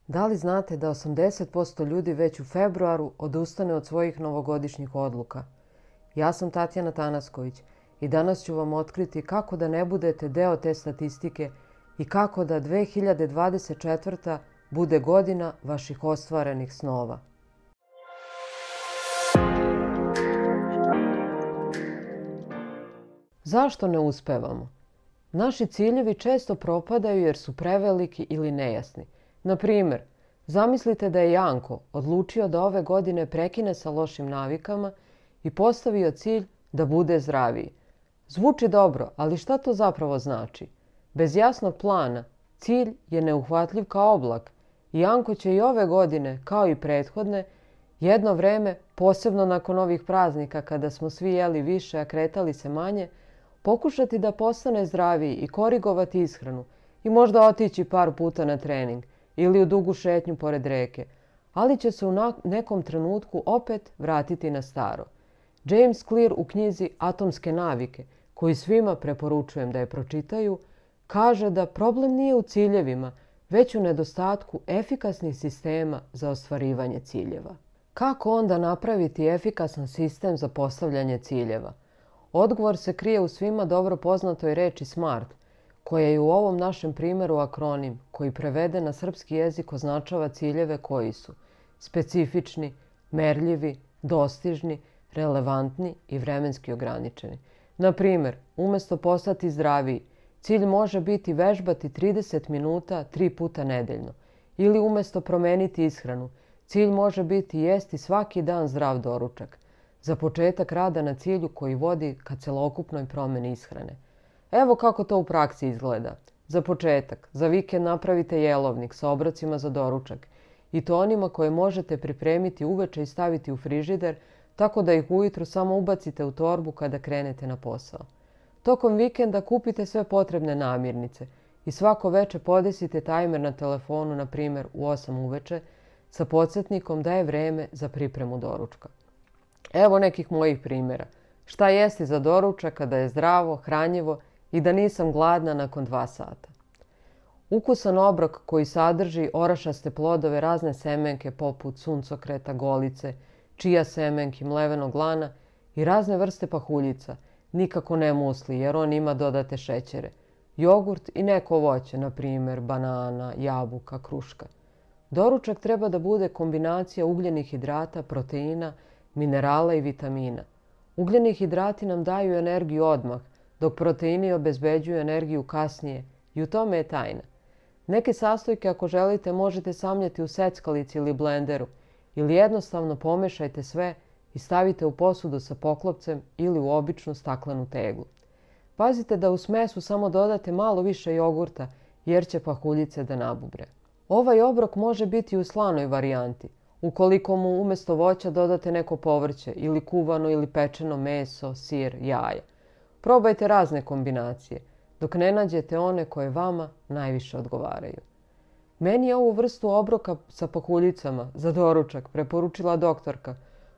Da li znate da 80% ljudi već u februaru odustane od svojih novogodišnjih odluka? Ja sam Tatjana Tanasković i danas ću vam otkriti kako da ne budete deo te statistike i kako da 2024. bude godina vaših ostvarenih snova. Zašto ne uspevamo? Naši ciljevi često propadaju jer su preveliki ili nejasni. Na primjer, zamislite da je Janko odlučio da ove godine prekine sa lošim navikama i postavio cilj da bude zdraviji. Zvuči dobro, ali šta to zapravo znači? Bez jasnog plana, cilj je neuhvatljiv kao oblak. Janko će i ove godine, kao i prethodne, jedno vreme, posebno nakon ovih praznika kada smo svi jeli više, a kretali se manje, pokušati da postane zdraviji i korigovati ishranu i možda otići par puta na trening ili u dugu šetnju pored reke, ali će se u nekom trenutku opet vratiti na staro. James Clear u knjizi Atomske navike, koju svima preporučujem da je pročitaju, kaže da problem nije u ciljevima, već u nedostatku efikasnih sistema za ostvarivanje ciljeva. Kako onda napraviti efikasan sistem za postavljanje ciljeva? Odgovor se krije u svima dobro poznatoj reči SMART, koja je u ovom našem primjeru akronim, koji preveden na srpski jezik označava ciljeve koji su specifični, merljivi, dostižni, relevantni i vremenski ograničeni. Na primjer, umjesto postati zdraviji, cilj može biti vežbati 30 minuta 3 puta nedeljno. Ili umjesto promeniti ishranu, cilj može biti jesti svaki dan zdrav doručak. Za početak rada na cilju koji vodi ka celokupnoj promjeni ishrane. Evo kako to u praksi izgleda. Za početak, za vikend napravite jelovnik sa obrocima za doručak i to onima koje možete pripremiti uveče i staviti u frižider, tako da ih ujutru samo ubacite u torbu kada krenete na posao. Tokom vikenda kupite sve potrebne namirnice i svako veče podesite tajmer na telefonu, na primjer u 8 uveče, sa podsjetnikom da je vreme za pripremu doručka. Evo nekih mojih primjera. Šta jesti za doručak kada je zdravo, hranjivo i da nisam gladna nakon 2 sata. Ukusan obrok koji sadrži orašaste plodove, razne semenke poput suncokreta, golice, čija semenki, mlevenog lana i razne vrste pahuljica. Nikako ne musli jer on ima dodate šećere. Jogurt i neko voće, na primjer banana, jabuka, kruška. Doručak treba da bude kombinacija ugljenih hidrata, proteina, minerala i vitamina. Ugljeni hidrati nam daju energiju odmah, dok proteini obezbeđuju energiju kasnije i u tome je tajna. Neke sastojke ako želite možete samljati u seckalici ili blenderu ili jednostavno pomešajte sve i stavite u posudu sa poklopcem ili u običnu staklenu teglu. Pazite da u smesu samo dodate malo više jogurta jer će pahuljice da nabubre. Ovaj obrok može biti u slanoj varijanti. Ukoliko mu umjesto voća dodate neko povrće ili kuvano ili pečeno meso, sir, jaja. Probajte razne kombinacije, dok ne nađete one koje vama najviše odgovaraju. Meni je ovu vrstu obroka sa pahuljicama za doručak preporučila doktorka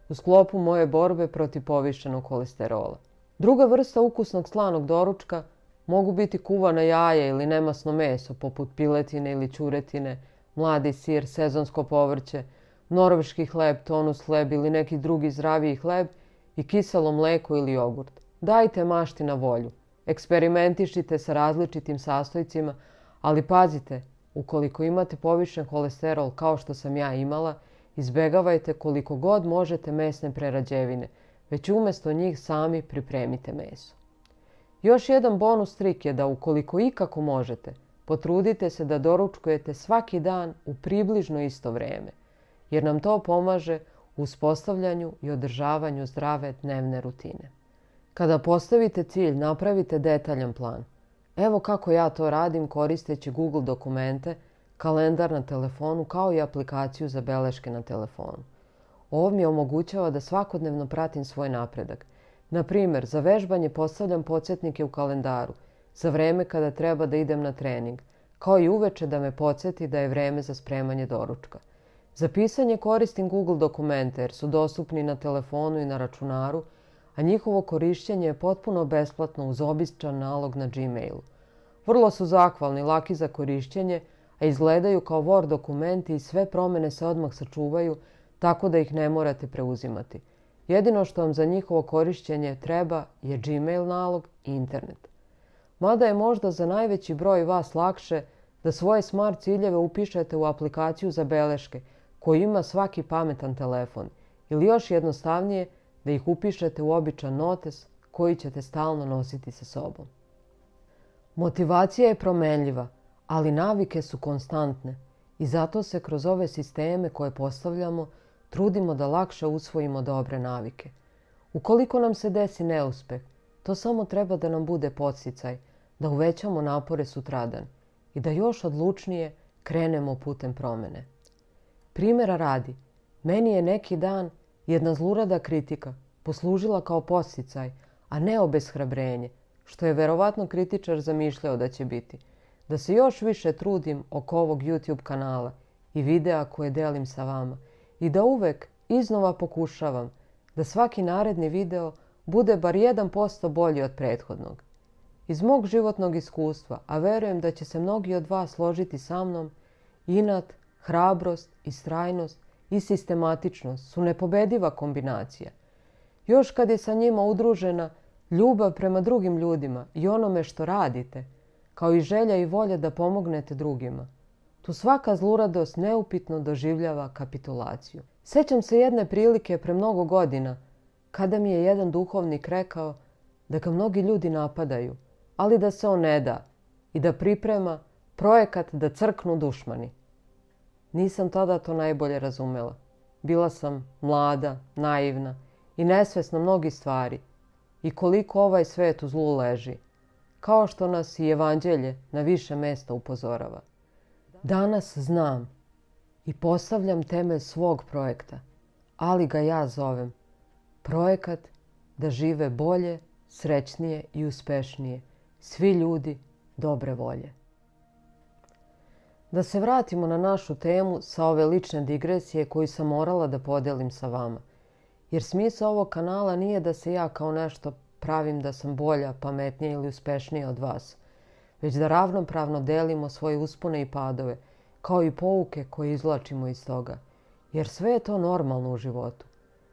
u sklopu moje borbe protiv povišenog kolesterola. Druga vrsta ukusnog slanog doručka mogu biti kuvana jaja ili nemasno meso poput piletine ili ćuretine, mladi sir, sezonsko povrće, norveški hleb, tonus hleb ili neki drugi zdraviji hleb i kiselo mleko ili jogurt. Dajte mašti na volju. Eksperimentišite sa različitim sastojcima, ali pazite, ukoliko imate povišen kolesterol kao što sam ja imala, izbegavajte koliko god možete mesne prerađevine, već umjesto njih sami pripremite meso. Još jedan bonus trik je da ukoliko ikako možete, potrudite se da doručkujete svaki dan u približno isto vreme, jer nam to pomaže u uspostavljanju i održavanju zdrave dnevne rutine. Kada postavite cilj, napravite detaljan plan. Evo kako ja to radim koristeći Google dokumente, kalendar na telefonu kao i aplikaciju za beleške na telefonu. Ovo mi omogućava da svakodnevno pratim svoj napredak. Na primjer, za vežbanje postavljam podsjetnike u kalendaru, za vreme kada treba da idem na trening, kao i uveče da me podsjeti da je vreme za spremanje doručka. Za pisanje koristim Google dokumente jer su dostupni na telefonu i na računaru, a njihovo korišćenje je potpuno besplatno uz običan nalog na Gmailu. Vrlo su zahvalni, laki za korišćenje, a izgledaju kao Word dokumenti i sve promjene se odmah sačuvaju tako da ih ne morate preuzimati. Jedino što vam za njihovo korištenje treba je Gmail nalog i internet. Mada je možda za najveći broj vas lakše da svoje smart ciljeve upišete u aplikaciju za beleške koju ima svaki pametan telefon ili još jednostavnije da ih upišete u običan notes koji ćete stalno nositi sa sobom. Motivacija je promenljiva, ali navike su konstantne i zato se kroz ove sisteme koje postavljamo trudimo da lakše usvojimo dobre navike. Ukoliko nam se desi neuspeh, to samo treba da nam bude podsticaj da uvećamo napore sutradan i da još odlučnije krenemo putem promjene. Primjera radi, meni je neki dan jedna zlurada kritika poslužila kao podsticaj, a ne obeshrabrenje, što je verovatno kritičar zamišljao da će biti. Da se još više trudim oko ovog YouTube kanala i videa koje delim sa vama i da uvek iznova pokušavam da svaki naredni video bude bar 1% bolji od prethodnog. Iz mog životnog iskustva, a verujem da će se mnogi od vas složiti sa mnom, inat, hrabrost, istrajnost i sistematičnost su nepobediva kombinacija. Još kad je sa njima udružena ljubav prema drugim ljudima i onome što radite, kao i želja i volja da pomognete drugima, tu svaka zluradost neupitno doživljava kapitulaciju. Sećam se jedne prilike pre mnogo godina, kada mi je jedan duhovnik rekao da ga mnogi ljudi napadaju, ali da se on ne da i da priprema projekat da crknu dušmani. Nisam tada to najbolje razumela. Bila sam mlada, naivna i nesvesna mnogih stvari i koliko ovaj svet u zlu leži, kao što nas i Evanđelje na više mesta upozorava. Danas znam i postavljam temelj svog projekta, ali ga ja zovem projekat da žive bolje, srećnije i uspešnije svi ljudi dobre volje. Da se vratimo na našu temu sa ove lične digresije koju sam morala da podelim sa vama. Jer smisao ovog kanala nije da se ja kao nešto pravim da sam bolja, pametnija ili uspešnija od vas, već da ravnopravno delimo svoje uspone i padove, kao i pouke koje izvlačimo iz toga. Jer sve je to normalno u životu.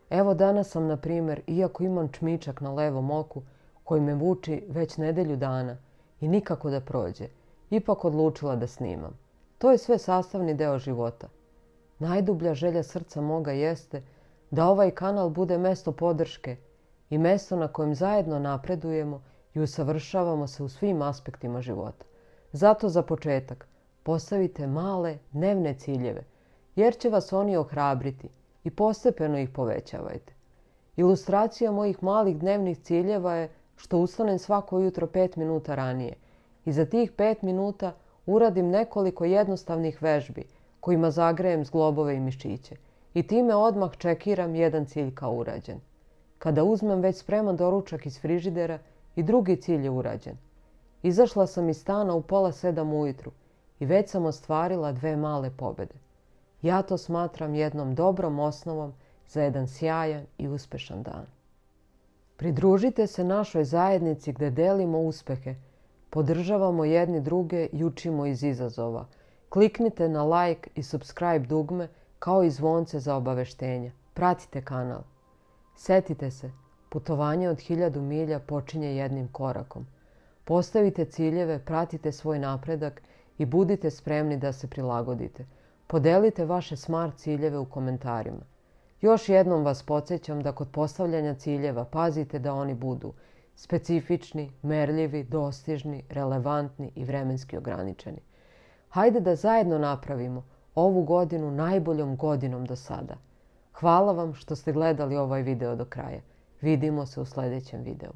Evo danas sam, na primjer, iako imam čmičak na levom oku, koji me vuči već nedelju dana i nikako da prođe, ipak odlučila da snimam. To je sve sastavni deo života. Najdublja želja srca moga jeste da ovaj kanal bude mesto podrške i mesto na kojem zajedno napredujemo i usavršavamo se u svim aspektima života. Zato za početak postavite male dnevne ciljeve, jer će vas oni ohrabriti i postepeno ih povećavajte. Ilustracija mojih malih dnevnih ciljeva je što ustanem svako jutro 5 minuta ranije i za tih 5 minuta uradim nekoliko jednostavnih vežbi kojima zagrejem zglobove i mišiće i time odmah čekiram jedan cilj kao urađen. Kada uzmem već spreman doručak iz frižidera i drugi cilj je urađen. Izašla sam iz stana u 6:30 ujutru i već sam ostvarila 2 male pobjede. Ja to smatram jednom dobrom osnovom za jedan sjajan i uspešan dan. Pridružite se našoj zajednici gdje delimo uspehe, podržavamo jedni druge i učimo iz izazova. Kliknite na like i subscribe dugme kao i zvonce za obaveštenja. Pratite kanal. Setite se, putovanje od 1000 milja počinje jednim korakom. Postavite ciljeve, pratite svoj napredak i budite spremni da se prilagodite. Podelite vaše smart ciljeve u komentarima. Još jednom vas podsjećam da kod postavljanja ciljeva pazite da oni budu specifični, merljivi, dostižni, relevantni i vremenski ograničeni. Hajde da zajedno napravimo ovu godinu najboljom godinom do sada. Hvala vam što ste gledali ovaj video do kraja. Vidimo se u sljedećem videu.